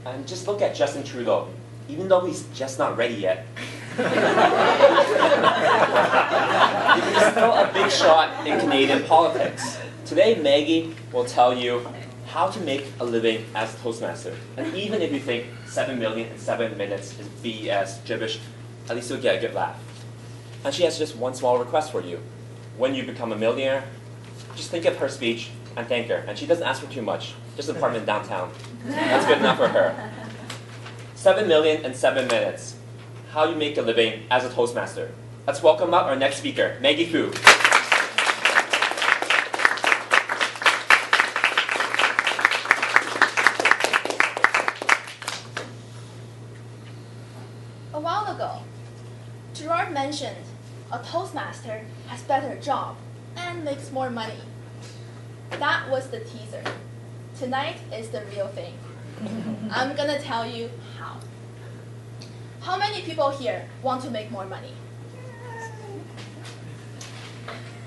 And just look at Justin Trudeau. Even though he's just not ready yet, he's still a big shot in Canadian politics. Today, Maggie will tell you how to make a living as a Toastmaster. And even if you think 7 million in 7 minutes is BS, gibberish, at least you'll get a good laugh. And she has just one small request for you. When you become a millionaire, just think of her speech and thank her. And she doesn't ask for too much, just an apartment downtown. That's good enough for her. 7 million in 7 minutes. How you make a living as a Toastmaster. Let's welcome up our next speaker, Maggie Fu. A while ago, Gerard mentioned a Toastmaster has better job and makes more money. That was the teaser. Tonight is the real thing. I'm gonna tell you how. How many people here want to make more money?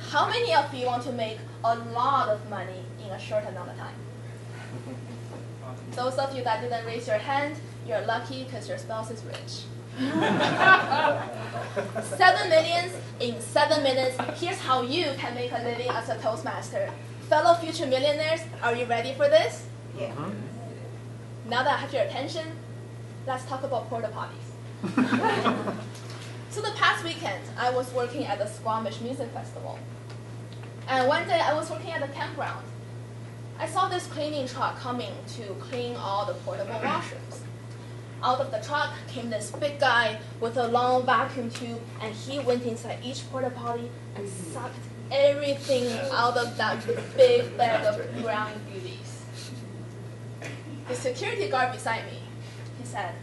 How many of you want to make a lot of money in a short amount of time? Those of you that didn't raise your hand, you're lucky because your spouse is rich. 7 million in 7 minutes. Here's how you can make a living as a Toastmaster. Fellow future millionaires, are you ready for this? Yeah. Now that I have your attention, let's talk about porta potties. So the past weekend, I was working at the Squamish Music Festival. And one day I was working at the campground. I saw this cleaning truck coming to clean all the portable washrooms. Out of the truck came this big guy with a long vacuum tube, and he went inside each porta potty and sucked everything out of that big bag of brown beauties. The security guard beside me, he said,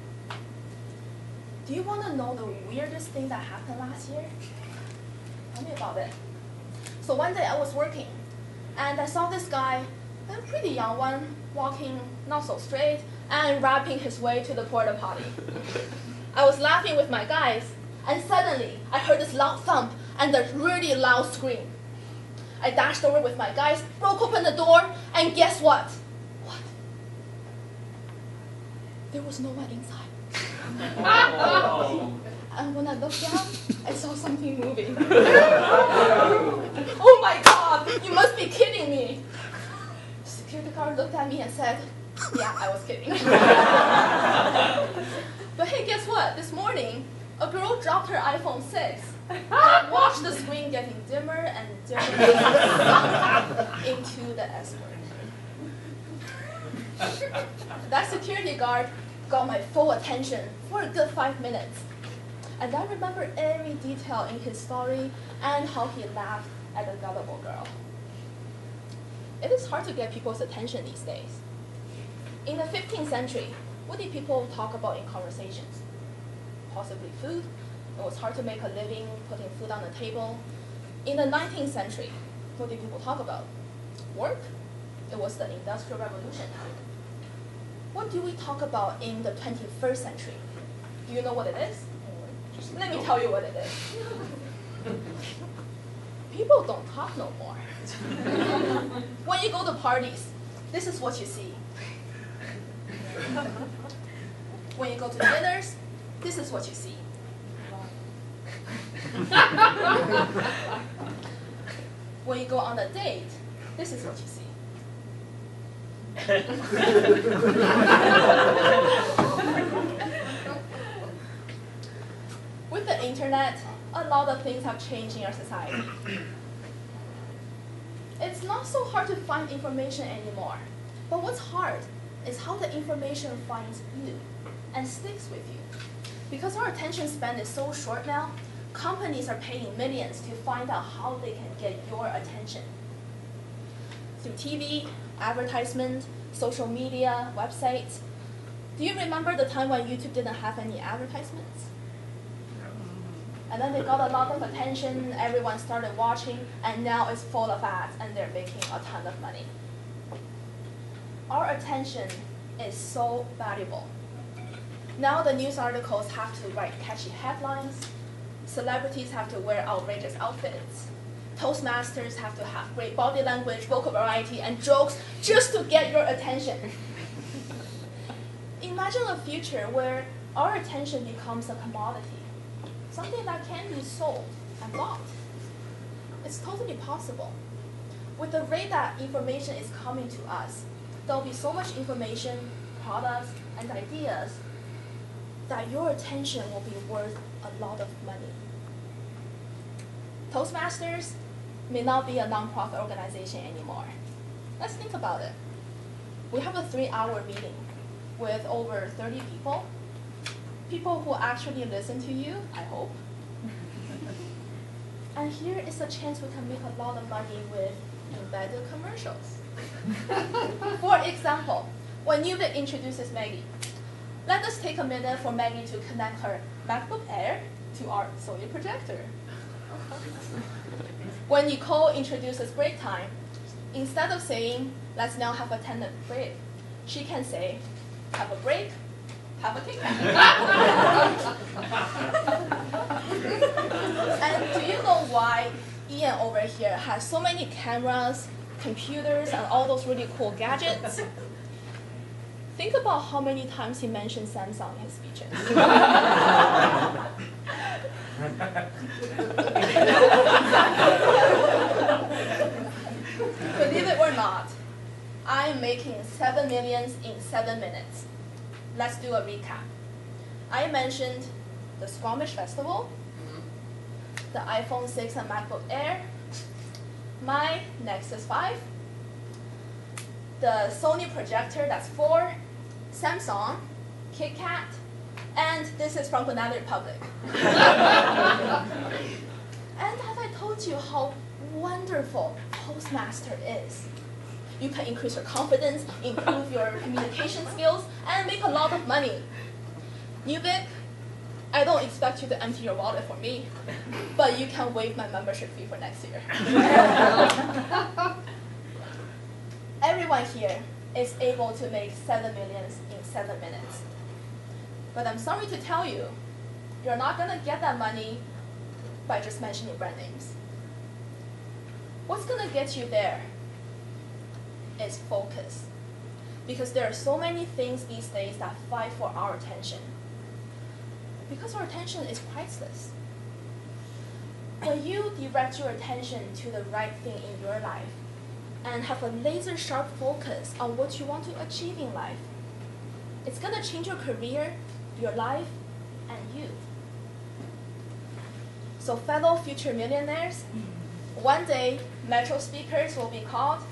"Do you want to know the weirdest thing that happened last year? Tell me about it." So one day I was working, and I saw this guy, a pretty young one, walking not so straight and rapping his way to the porta potty. I was laughing with my guys, and suddenly I heard this loud thump and a really loud scream. I dashed over with my guys, broke open the door, and guess what? What? There was no one inside. And when I looked down, I saw something moving. Oh my God, you must be kidding me. The security guard looked at me and said, "Yeah, I was kidding." But hey, guess what? This morning, a girl dropped her iPhone 6 and watched the screen getting dimmer and dimmer into the S word. That security guard got my full attention for a good 5 minutes. And I remember every detail in his story and how he laughed at the gullible girl. It is hard to get people's attention these days. In the 15th century, what did people talk about in conversations? Possibly food. It was hard to make a living putting food on the table. In the 19th century, what did people talk about? Work. It was the Industrial Revolution. What do we talk about in the 21st century? Do you know what it is? Let me tell you what it is. People don't talk no more. When you go to parties, this is what you see. When you go to dinners, this is what you see. When you go on a date, this is what you see. With the internet, a lot of things have changed in our society. It's not so hard to find information anymore. But what's hard is how the information finds you and sticks with you. Because our attention span is so short now, companies are paying millions to find out how they can get your attention. Through TV, advertisement, social media, websites. Do you remember the time when YouTube didn't have any advertisements? And then they got a lot of attention, everyone started watching, and now it's full of ads and they're making a ton of money. Our attention is so valuable. Now the news articles have to write catchy headlines, celebrities have to wear outrageous outfits, Toastmasters have to have great body language, vocal variety, and jokes just to get your attention. In Imagine a future where our attention becomes a commodity, something that can be sold and bought. It's totally possible. With the rate that information is coming to us, there'll be so much information, products, and ideas that your attention will be worth a lot of money. Toastmasters may not be a nonprofit organization anymore. Let's think about it. We have a 3-hour meeting with over 30 people who actually listen to you, I hope. And here is a chance we can make a lot of money with embedded commercials. For example, when Nubik introduces Maggie, let us take a minute for Maggie to connect her MacBook Air to our Sony projector. When Nicole introduces break time, instead of saying, let's now have a 10-minute break, she can say, have a break, have a Kit Kat. And do you know why Ian over here has so many cameras, computers, and all those really cool gadgets? Think about how many times he mentioned Samsung in his speeches. Believe it or not, I'm making 7 million in 7 minutes. Let's do a recap. I mentioned the Squamish Festival, the iPhone 6 and MacBook Air, my Nexus 5, the Sony projector, that's 4, Samsung, Kit Kat, and this is from Banana Republic. And have I told you how wonderful Toastmaster is? You can increase your confidence, improve your communication skills, and make a lot of money. Nubik, I don't expect you to empty your wallet for me, but you can waive my membership fee for next year. Everyone here is able to make 7 million in 7 minutes. But I'm sorry to tell you, you're not going to get that money by just mentioning brand names. What's going to get you there is focus. Because there are so many things these days that fight for our attention. Because our attention is priceless. When you direct your attention to the right thing in your life and have a laser-sharp focus on what you want to achieve in life, it's going to change your career, your life, and you. So fellow future millionaires, one day MetroSpeakers will be called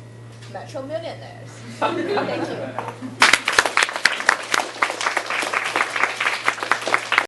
Metro Millionaires. Thank you.